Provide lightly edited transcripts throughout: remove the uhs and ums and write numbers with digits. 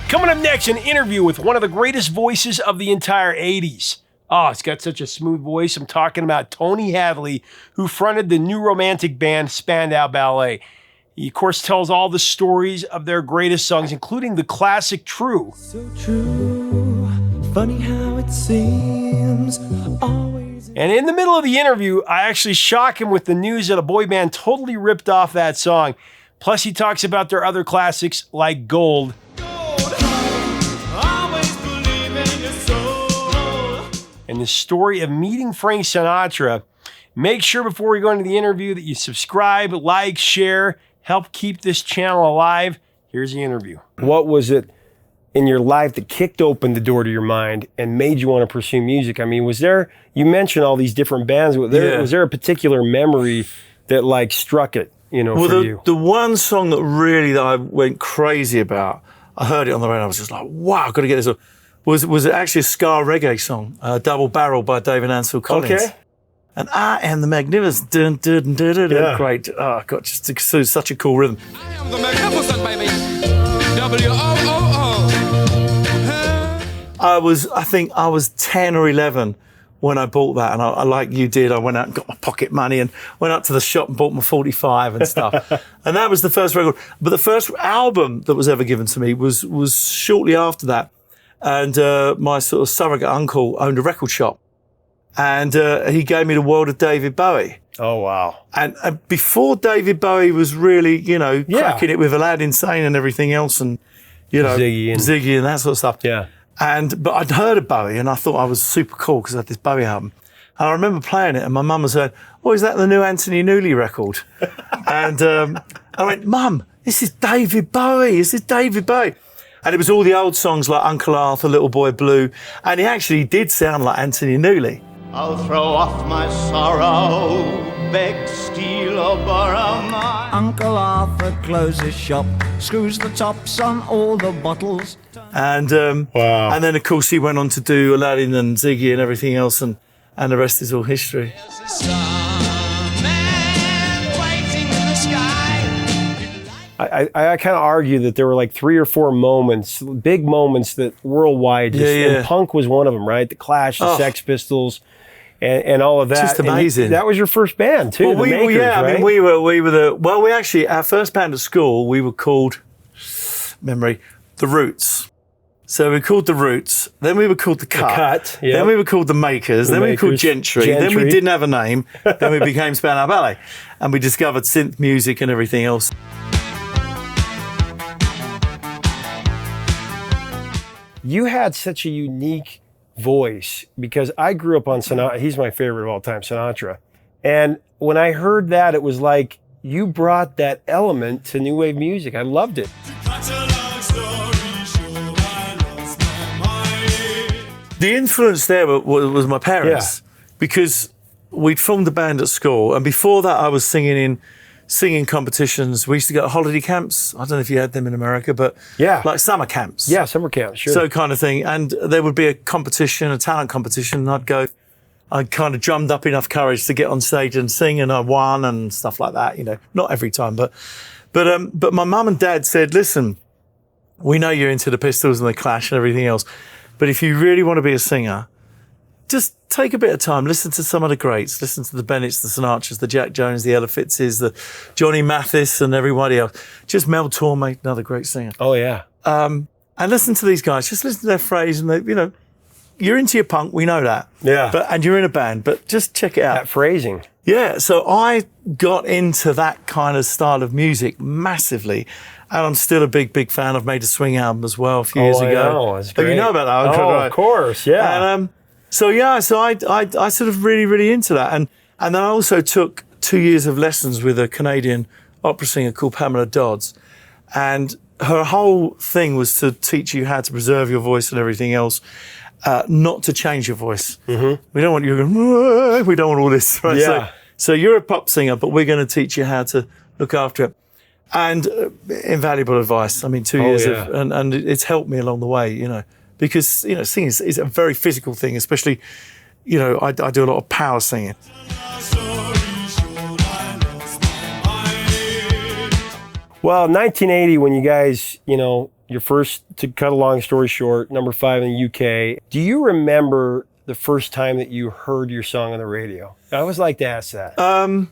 Coming up next, an interview with one of the greatest voices of the entire 80s. Oh, it's got such a smooth voice. I'm talking about Tony Hadley, who fronted the new romantic band Spandau Ballet. He, of course, tells all the stories of their greatest songs, including the classic True. So true, funny how it seems, always. And in the middle of the interview, I actually shock him with the news that a boy band totally ripped off that song. Plus, he talks about their other classics like Gold. And the story of meeting Frank Sinatra. Make sure before we go into the interview that you subscribe, like, share, help keep this channel alive. Here's the interview. What was it in your life that kicked open the door to your mind and made you want to pursue music? I mean, was there, you mentioned all these different bands, was there a particular memory that like struck it, for you? The one song that I went crazy about, I heard it on the radio, I was just like, wow, I've got to get this. Was actually a ska reggae song, Double Barrel by David Ansel Collins. Okay. And I am the magnificent, dun, dun, dun, dun, dun. Great. Oh, God, just such a cool rhythm. I am the magnificent, baby. W-O-O-O. I think I was 10 or 11 when I bought that. And I like you did, I went out and got my pocket money and went up to the shop and bought my 45 and stuff. And that was the first record. But the first album that was ever given to me was shortly after that. And my sort of surrogate uncle owned a record shop. And he gave me the world of David Bowie. Oh, wow. And before David Bowie was really, cracking it with Aladdin Sane and everything else and, Ziggy and that sort of stuff. Yeah. But I'd heard of Bowie and I thought I was super cool because I had this Bowie album. And I remember playing it and my mum was saying, oh, is that the new Anthony Newley record? And I went, Mum, this is David Bowie. This is David Bowie. And it was all the old songs like Uncle Arthur, Little Boy Blue. And he actually did sound like Anthony Newley. I'll throw off my sorrow, beg, steal or borrow my... Uncle Arthur closes shop, screws the tops on all the bottles. And wow. And then, of course, he went on to do Aladdin and Ziggy and everything else. And the rest is all history. I kind of argue that there were like 3 or 4 moments, big moments that worldwide, and punk was one of them, right? The Clash, the Sex Pistols, and all of that. Just amazing. And that was your first band too. Well, right? our first band at school, we were called, the Roots. So we were called the Roots, then we were called the Cut, then we were called the Makers, then we were called Gentry, then we didn't have a name, then we became Spandau Ballet, and we discovered synth music and everything else. You had such a unique voice because I grew up on Sinatra. He's my favorite of all time, Sinatra. And when I heard that, it was like you brought that element to new wave music. I loved it. The influence there was my parents because we'd formed a band at school. And before that, I was singing in competitions. We used to go to holiday camps. I don't know if you had them in America, but like summer camps. Yeah, summer camps, sure. So kind of thing. And there would be a competition, a talent competition, and I kind of drummed up enough courage to get on stage and sing, and I won and stuff like that, not every time, but my mum and dad said, listen, we know you're into the Pistols and the Clash and everything else, but if you really want to be a singer, just take a bit of time, listen to some of the greats, listen to the Bennetts, the Sinatras, the Jack Jones, the Ella Fitzes, the Johnny Mathis and everybody else. Just Mel Torme, another great singer. Oh, yeah. And listen to these guys, just listen to their phrase and you're into your punk, we know that. Yeah. And you're in a band, but just check it out. That phrasing. Yeah, so I got into that kind of style of music massively. And I'm still a big, big fan. I've made a swing album as well a few years ago. Know. That's great. You know about that? Of course, yeah. And, So I sort of really, really into that. And then I also took 2 years of lessons with a Canadian opera singer called Pamela Dodds. And her whole thing was to teach you how to preserve your voice and everything else, not to change your voice. Mm-hmm. We don't want you going, we don't want all this. Right? Yeah. So you're a pop singer, but we're going to teach you how to look after it. And invaluable advice. I mean, 2 years and it's helped me along the way, because, singing is a very physical thing, especially, I do a lot of power singing. Well, 1980, when you guys, your first, to cut a long story short, number 5 in the UK. Do you remember the first time that you heard your song on the radio? I always like to ask that. Like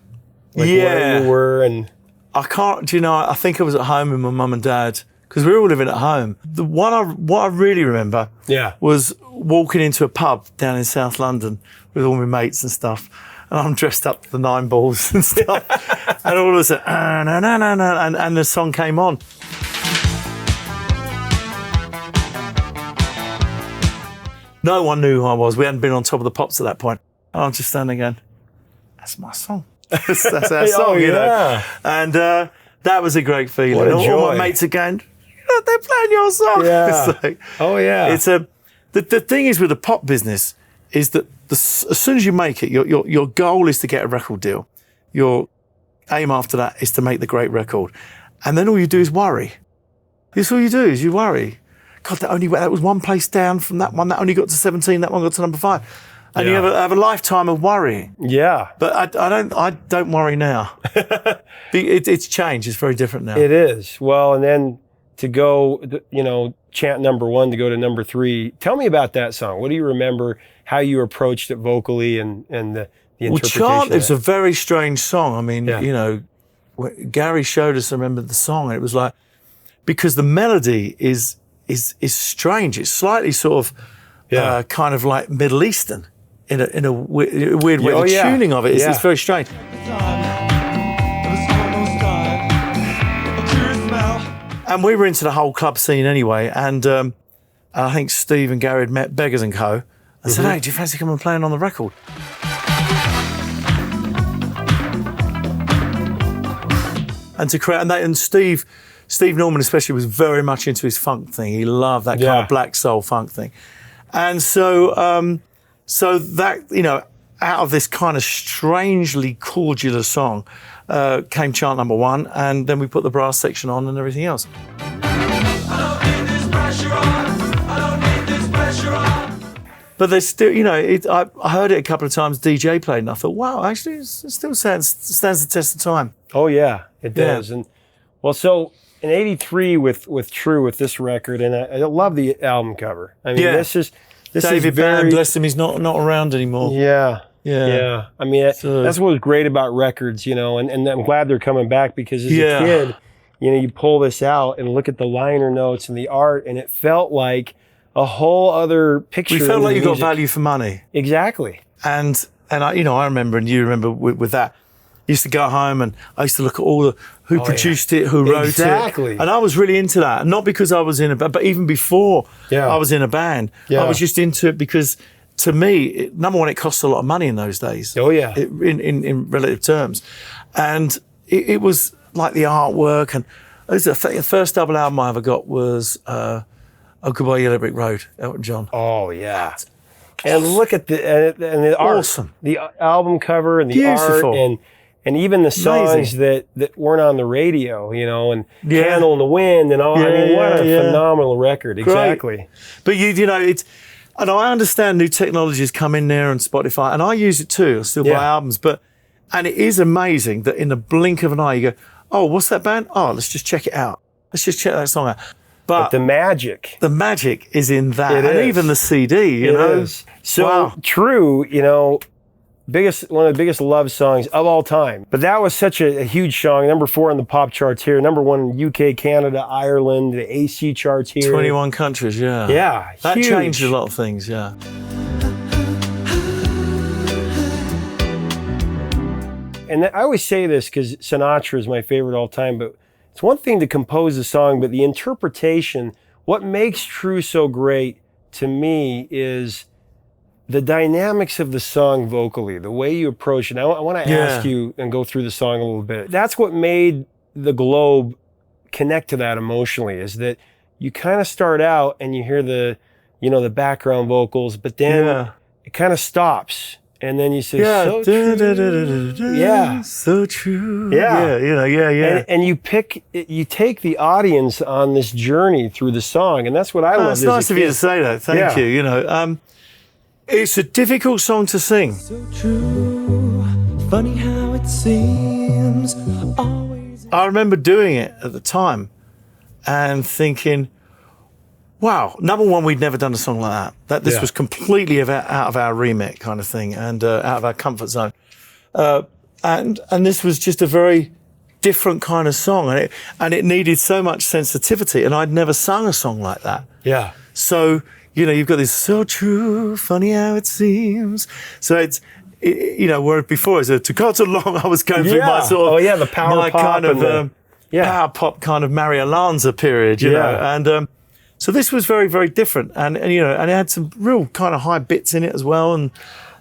where you were and... I can't, do you know, I think I was at home with my mum and dad, because we were all living at home. What I really remember was walking into a pub down in South London with all my mates and stuff, and I'm dressed up to the 9 balls and stuff, and all of a sudden, and the song came on. No one knew who I was. We hadn't been on Top of the Pops at that point. And I'm just standing going, that's my song. That's our song, you know. And that was a great feeling. What a joy. All my mates are going, they're playing your song. Yeah. It's like, It's the thing is with the pop business is that as soon as you make it, your goal is to get a record deal. Your aim after that is to make the great record. And then all you do is worry. That's all you do is you worry. God, that was one place down from that one. That only got to 17. That one got to number 5. And you have a lifetime of worrying. Yeah. But I don't worry now. It's changed. It's very different now. It is. Well, and then to go, chant number 1 to go to number 3. Tell me about that song. What do you remember? How you approached it vocally and the interpretation? Well, chant is a very strange song. I mean, Gary showed us. I remember the song, and it was like, because the melody is strange. It's slightly sort of kind of like Middle Eastern in a weird way. The tuning of it is very strange. And we were into the whole club scene anyway, and I think Steve and Gary had met Beggars and Co. I said, hey, do you fancy coming and playing on the record? And to create, and Steve Norman especially was very much into his funk thing. He loved that kind of black soul funk thing. And so that, out of this kind of strangely cordial song came chant number 1, and then we put the brass section on and everything else. I don't need this pressure on. I don't need this pressure on. But there's still, I heard it a couple of times, DJ played, and I thought, wow, actually it still stands the test of time. Oh yeah, it does. And well, so in '83 with True, with this record, and I love the album cover. I mean, this is David very... bless him, he's not around anymore. Yeah. I mean, that's what was great about records, and I'm glad they're coming back, because as a kid, you pull this out and look at the liner notes and the art, and it felt like a whole other picture. We felt like you got value for money. Exactly. And I remember, and you remember with that, I used to go home and I used to look at all who produced it, who wrote it. And I was really into that. Not because I was in a band, but even before I was in a band, I was just into it because, to me, number one, it cost a lot of money in those days. Oh, yeah. In relative terms. And it was like the artwork. And the first double album I ever got was Oh Goodbye Yellow Brick Road, Elton John. Oh, yeah. And look at the art. Awesome. The album cover and the art and even the songs that weren't on the radio, and Candle in the Wind and all. I mean, what a phenomenal record. Great. Exactly. But and I understand new technologies come in there and Spotify, and I use it too. I still buy albums, and it is amazing that in the blink of an eye you go, oh, what's that band? Oh, let's just check it out. Let's just check that song out. But the magic is in that, and even the CD, you know. Is. So True, one of the biggest love songs of all time. But that was such a huge song. Number 4 in the pop charts here. Number 1 in UK, Canada, Ireland, the AC charts here. 21 countries, yeah. Yeah, that huge. Changed a lot of things, yeah. And I always say this because Sinatra is my favorite all time, but it's one thing to compose a song, but the interpretation, what makes True so great to me is the dynamics of the song vocally, the way you approach it. I want to ask you and go through the song a little bit. That's what made the Globe connect to that emotionally, is that you kind of start out and you hear the background vocals, but then it kind of stops. And then you say, so true. So true. Yeah. And you take the audience on this journey through the song, and that's what I love. It's nice of you to say that. Thank you. It's a difficult song to sing. So true, funny how it seems. Always. I remember doing it at the time and thinking, wow, number one, we'd never done a song like that. This was completely out of our remit kind of thing, and out of our comfort zone. And this was just a very different kind of song, and it needed so much sensitivity, and I'd never sung a song like that. Yeah. So, you know, you've got this so true, funny how it seems. So where before it was to cut along, I was going through my sort of the power pop kind of power pop kind of Mario Lanza period, you know, and so this was very, very different, and it had some real kind of high bits in it as well, and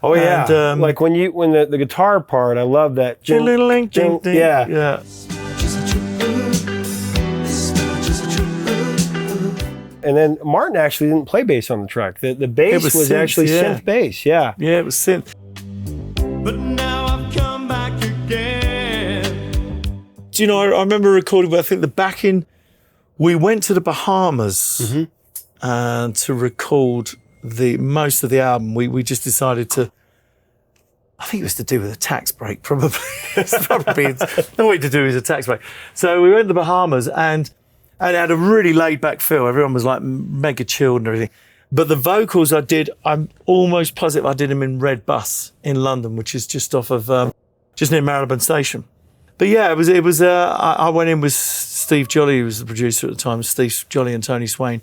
like when the guitar part, I love that. Yeah. And then Martin actually didn't play bass on the track. The bass was synth, actually synth bass. Yeah. Yeah, it was synth. But now I've come back again. Do you know, I remember recording, I think we went to the Bahamas to record most of the album. We just decided to, I think it was to do with a tax break, probably. It's probably nothing to do with a tax break. So we went to the Bahamas and it had a really laid back feel. Everyone was like mega chilled and everything. But the vocals I'm almost positive I did them in Red Bus in London, which is just off of, just near Marylebone Station. But yeah, it was. I went in with Steve Jolly, who was the producer at the time, Steve Jolly and Tony Swain.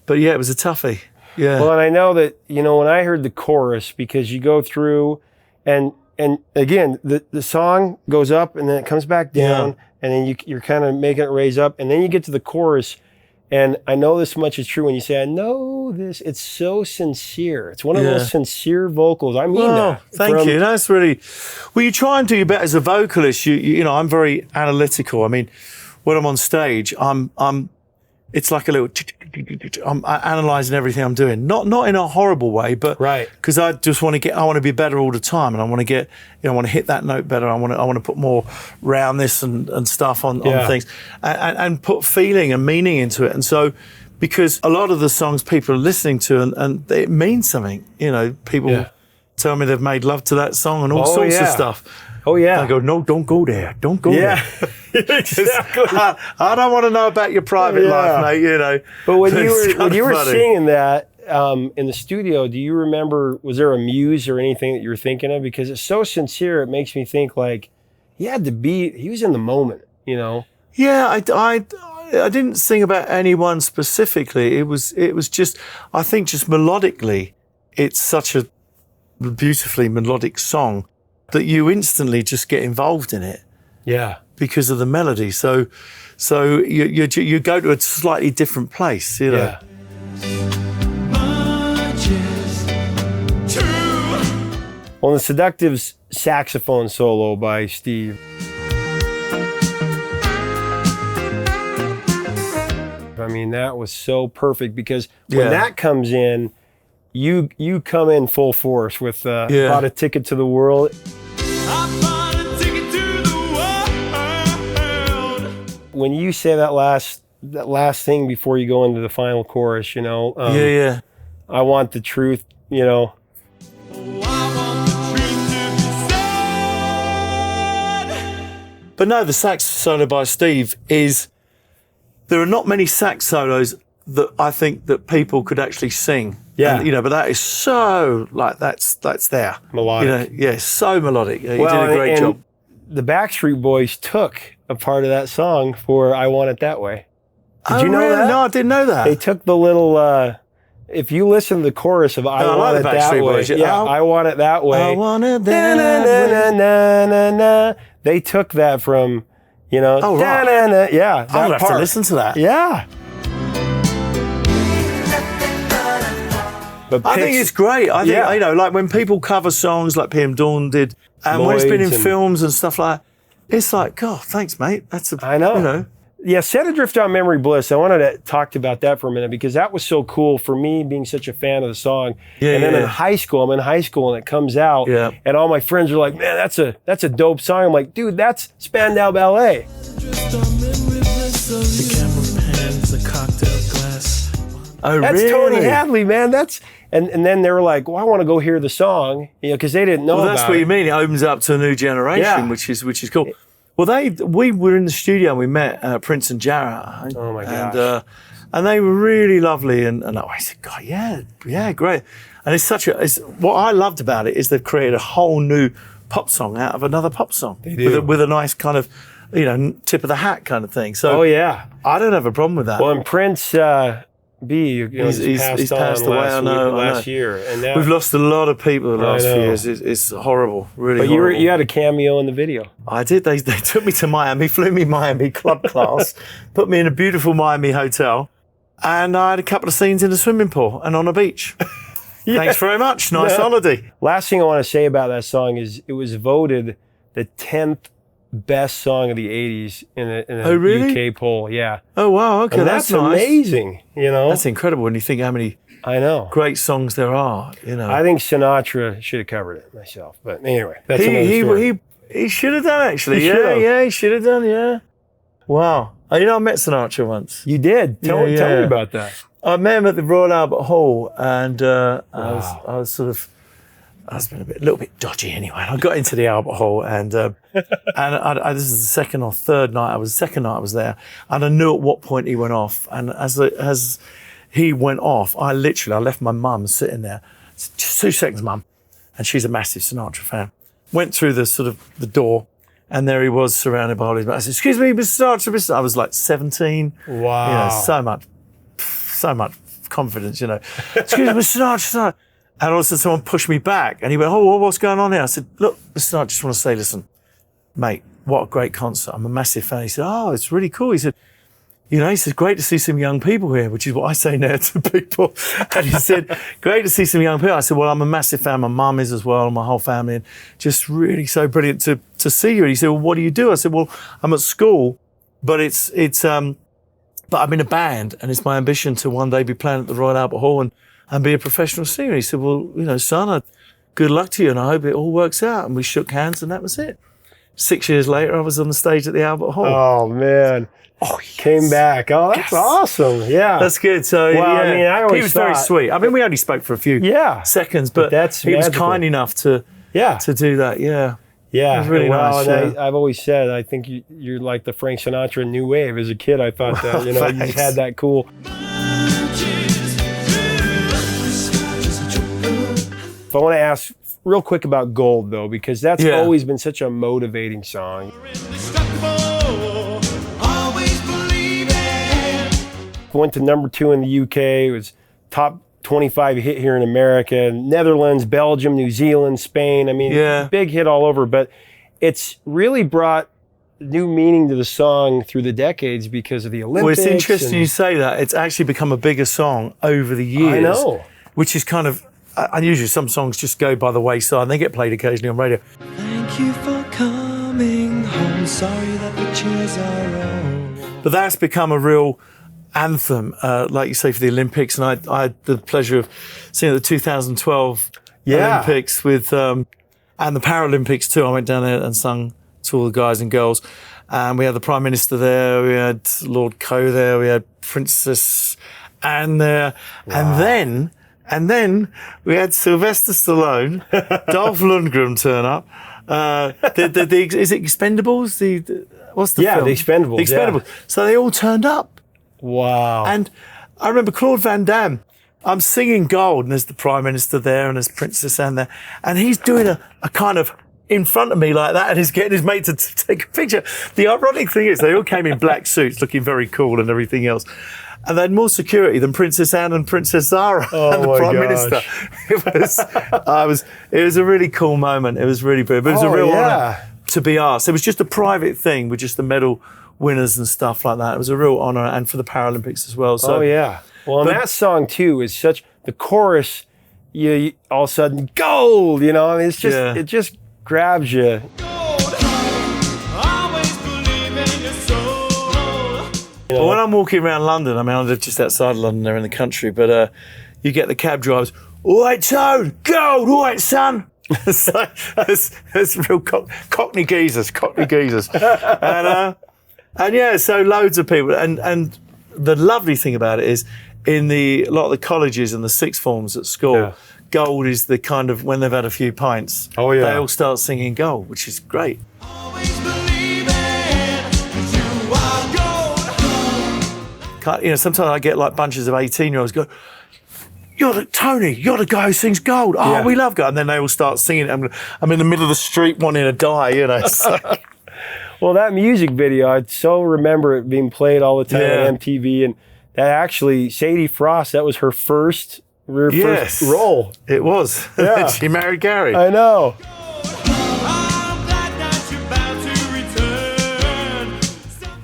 But yeah, it was a toughie. Yeah. Well, and I know that, when I heard the chorus, because you go through and again, the song goes up and then it comes back down and then you're kind of making it raise up and then you get to the chorus. And I know this much is true when you say, I know this, it's so sincere. It's one of those sincere vocals. I mean that. Thank you. That's really, well, you try and do your best as a vocalist. I'm very analytical. I mean, when I'm on stage, it's like a little, I'm analysing everything I'm doing. Not in a horrible way, but because I just want to be better all the time, and I want to I want to hit that note better. I want to put more roundness and stuff on things, and put feeling and meaning into it. And so, because a lot of the songs people are listening to, and it means something. People tell me they've made love to that song and all sorts of stuff. Oh yeah. I go, no, don't go there. Don't go there. Exactly. I don't want to know about your private life, mate. But when you were singing that in the studio, do you remember? Was there a muse or anything that you were thinking of? Because it's so sincere, it makes me think like he was in the moment. Yeah, I didn't sing about anyone specifically. It was just, I think, just melodically, it's such a beautifully melodic song that you instantly just get involved in it. Yeah. Because of the melody. So you go to a slightly different place, Yeah. On the Seductive's saxophone solo by Steve. I mean, that was so perfect because when that comes in, you come in full force with Bought a Ticket to the World. When you say that last thing before you go into the final chorus, I want the truth, But no, the sax solo by Steve there are not many sax solos that I think that people could actually sing. Yeah. And, but that is so, that's there. Melodic. So melodic. You did a great job. The Backstreet Boys took a part of that song for I Want It That Way. Did you know really? that? No, I didn't know that. They took the little, if you listen to the chorus of I Want It That Way. Boys. I Want It That Way. I want it that way. They took that from, Oh, right. Yeah. I'm going to have to listen to that. Yeah. But I think it's great. I think, like when people cover songs like PM Dawn did, and when it's been in films and stuff like that, it's like, God, thanks, mate. I know. Yeah, Set Adrift on Memory Bliss. I wanted to talk about that for a minute because that was so cool for me being such a fan of the song. And then in high school, I'm in high school and it comes out and all my friends are like, man, that's a dope song. I'm like, dude, that's Spandau Ballet. The camera pans, the cocktail glass. Oh, that's really? Tony Hadley, man. And then they were like, well, I want to go hear the song, because they didn't know about it. That's what you mean. It opens up to a new generation, which is cool. Well, we were in the studio and we met Prince and Jarrett. Oh my gosh. And they were really lovely. And I said, God, yeah, great. And it's what I loved about it is they've created a whole new pop song out of another pop song. They do. With a nice kind of, tip of the hat kind of thing. So I don't have a problem with that. Well, and Prince B, he's passed away. Last year, and now we've lost a lot of people the last few years. It's horrible, really. But horrible. you had a cameo in the video. I did. They took me to Miami, flew me Miami club class, put me in a beautiful Miami hotel, and I had a couple of scenes in a swimming pool and on a beach. Thanks very much. Nice holiday. Last thing I want to say about that song is it was voted the 10th best song of the 80s in a UK poll. Yeah. Oh, wow. Okay. And that's that's nice. amazing. That's incredible when you think how many I know great songs there are. I think Sinatra should have covered it myself. But anyway, that's another story. He should have done, actually. He should have done, yeah. Wow. I met Sinatra once. You did? Tell me about that. I met him at the Royal Albert Hall, and I was being a little bit dodgy anyway. I got into the Albert Hall, and this is the second or third night. Second night I was there, and I knew at what point he went off. And as he went off, I left my mum sitting there. Just 2 seconds, Mum, and she's a massive Sinatra fan. Went through the door, and there he was, surrounded by all his mates. I said, "Excuse me, Mr. Sinatra." I was like 17. Wow. So much confidence, Excuse me, Mr. Sinatra. And all of a sudden someone pushed me back and he went, "Oh, what's going on here?" I said, "Look, Mr. Sinatra, I just want to say, listen, mate, what a great concert. I'm a massive fan." He said, "Oh, it's really cool." He said, great to see some young people here, which is what I say now to people. And he said, "Great to see some young people." I said, "Well, I'm a massive fan. My mum is as well, and my whole family, and just really so brilliant to see you." And he said, "Well, what do you do?" I said, "Well, I'm at school, but but I'm in a band, and it's my ambition to one day be playing at the Royal Albert Hall and be a professional singer." He said, "Well, son, good luck to you, and I hope it all works out." And we shook hands, and that was it. 6 years later, I was on the stage at the Albert Hall. Oh, man. Oh, yes. Came back. Oh, that's awesome. Yeah. That's good. So, I always he was very sweet. I mean, we only spoke for a few seconds, but he was kind enough to do that. Yeah. Yeah, it was really nice. And I've always said, I think you're like the Frank Sinatra new wave. As a kid, I thought that, you just had that cool. If I want to ask real quick about Gold, though, because that's always been such a motivating song. Went to number 2 in the UK. It was top 25 hit here in America, Netherlands, Belgium, New Zealand, Spain. I mean, big hit all over, but it's really brought new meaning to the song through the decades because of the Olympics. Well, it's interesting you say that. It's actually become a bigger song over the years. I know. Which is kind of unusual. Some songs just go by the wayside and they get played occasionally on radio. Thank you for coming home. Sorry that the chairs are on. But that's become a real anthem, like you say, for the Olympics, and I had the pleasure of seeing the 2012 Olympics with and the Paralympics too. I went down there and sung to all the guys and girls, and we had the Prime Minister there, we had Lord Coe there, we had Princess Anne there, and then we had Sylvester Stallone, Dolph Lundgren turn up. Is it Expendables? What's the film? The Expendables. The Expendables. Yeah. So they all turned up. Wow. And I remember Claude Van Damme, I'm singing Gold, and there's the Prime Minister there, and there's Princess Anne there, and he's doing a kind of in front of me like that, and he's getting his mate to take a picture. The ironic thing is they all came in black suits, looking very cool and everything else. And they had more security than Princess Anne and Princess Zara and the Prime Minister. It was a really cool moment. It was really big. But it was a real honour to be asked. It was just a private thing with just the medal winners and stuff like that. It was a real honour, and for the Paralympics as well. So, well, and that song too is such the chorus. You all of a sudden Gold. I mean, it's just it just grabs you. Well, when I'm walking around London, I mean, I live just outside of London, there in the country, but you get the cab drivers. "All right, Tone, Gold. All right, son." So it's real Cockney geezers. And yeah, so loads of people. And the lovely thing about it is in a lot of the colleges and the sixth forms at school, Gold is the kind of, when they've had a few pints, they all start singing Gold, which is great. Always believe it. sometimes I get like bunches of 18-year-olds go, Tony, you're the guy who sings Gold. Oh, Yeah. we love Gold. And then they all start singing it. I'm in the middle of the street wanting to die, So. Well, that music video, I so remember it being played all the time on MTV. And that actually, Sadie Frost, that was her first role. It was. Yeah. She married Gary. I know.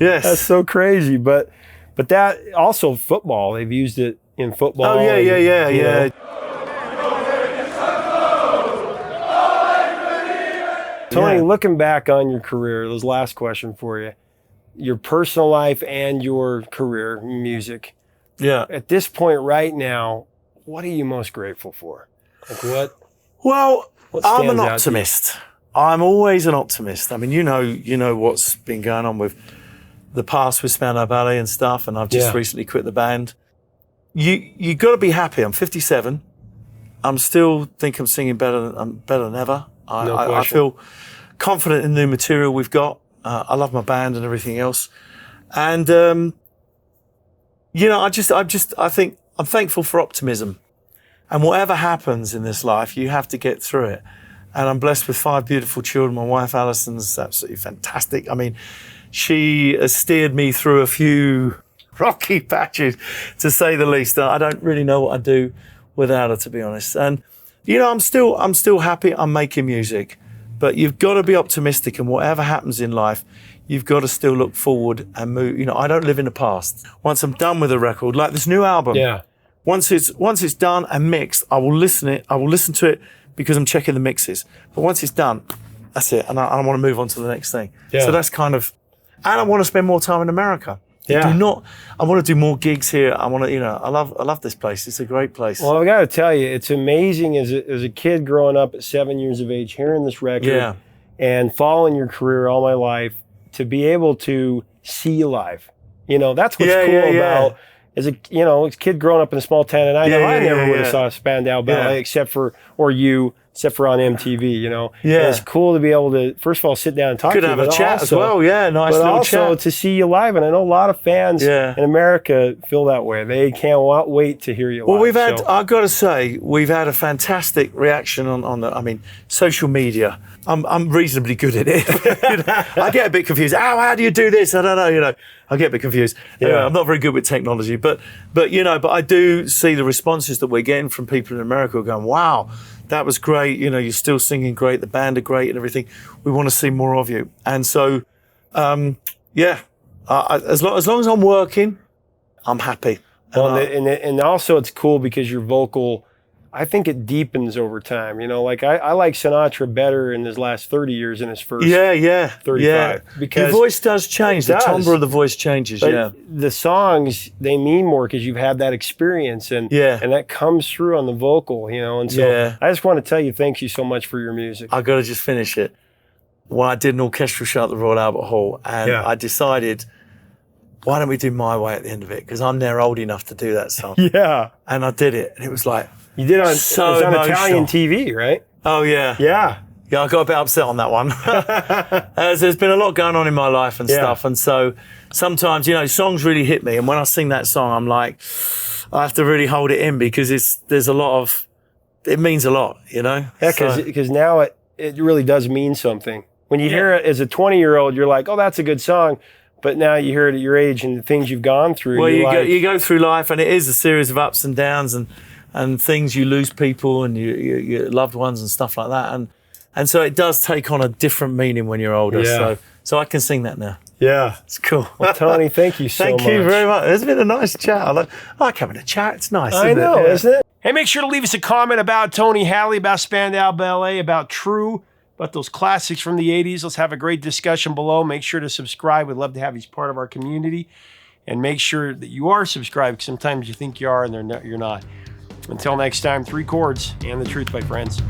Yes. That's so crazy. But that also football, they've used it in football. Oh, yeah. Tony, looking back on your career, this last question for you, your personal life and your career, music. Yeah. At this point right now, what are you most grateful for? Like Well, what I'm an stands out to you? optimist. I'm always an optimist. I mean, you know what's been going on with the past with Spandau Ballet and stuff, and I've just recently quit the band. You got to be happy. I'm 57. I'm still think I'm singing better than ever. I feel confident in the new material we've got. I love my band and everything else, and I think I'm thankful for optimism. And whatever happens in this life, you have to get through it. And I'm blessed with 5 beautiful children. My wife Alison's absolutely fantastic. I mean, she has steered me through a few rocky patches, to say the least. I don't really know what I'd do without her, to be honest. And I'm still happy I'm making music, but you've got to be optimistic, and whatever happens in life, you've got to still look forward and move. I don't live in the past. Once I'm done with a record, like this new album, once it's done and mixed, I will listen to it because I'm checking the mixes. But once it's done, that's it, and I want to move on to the next thing. So that's kind of, and I want to spend more time in America. I want to do more gigs here. I want to, I love this place. It's a great place. Well, I got to tell you, it's amazing as a kid growing up at 7 years of age, hearing this record and following your career all my life, to be able to see you live. That's what's cool about as a kid growing up in a small town. And I never would have saw Spandau Ballet except for on MTV, And it's cool to be able to, first of all, sit down and talk to you. Could have a chat as well, nice but little also chat. To see you live. And I know a lot of fans in America feel that way. They can't wait to hear you live. Well, I've got to say, we've had a fantastic reaction on social media. I'm reasonably good at it. I get a bit confused. How do you do this? I don't know, I get a bit confused. I'm not very good with technology, but I do see the responses that we're getting from people in America going, wow, that was great. You're still singing great. The band are great and everything. We want to see more of you. And so, as long as I'm working, I'm happy. Well, and also it's cool because your vocal, I think it deepens over time. Like I like Sinatra better in his last 30 years than his first 35. Because your voice does change. The timbre of the voice changes, The songs, they mean more because you've had that experience and that comes through on the vocal, And so I just want to tell you, thank you so much for your music. I got to just finish it. Well, I did an orchestral show at the Royal Albert Hall, and I decided, why don't we do My Way at the end of it? Because I'm there old enough to do that song. And I did it, and it was like, you did it was on emotional. Italian TV, right? Oh, yeah. Yeah, I got a bit upset on that one. There's been a lot going on in my life and stuff. And so sometimes, songs really hit me. And when I sing that song, I'm like, I have to really hold it in because it means a lot, Yeah, because now it really does mean something. When you hear it as a 20-year-old, you're like, oh, that's a good song. But now you hear it at your age and the things you've gone through. Well, you go through life, and it is a series of ups and downs and things. You lose people and your loved ones and stuff like that, and so it does take on a different meaning when you're older. So I can sing that now. Yeah, it's cool. Well, Tony, thank you so much. Thank you very much. It's been a nice chat. I like having a chat. It's nice. I know, isn't it? Hey, make sure to leave us a comment about Tony Hadley, about Spandau Ballet, about True, about those classics from the 80s. Let's have a great discussion below. Make sure to subscribe. We'd love to have you as part of our community. And make sure that you are subscribed, because sometimes you think you are and you're not. Until next time, 3 chords and the truth, my friends.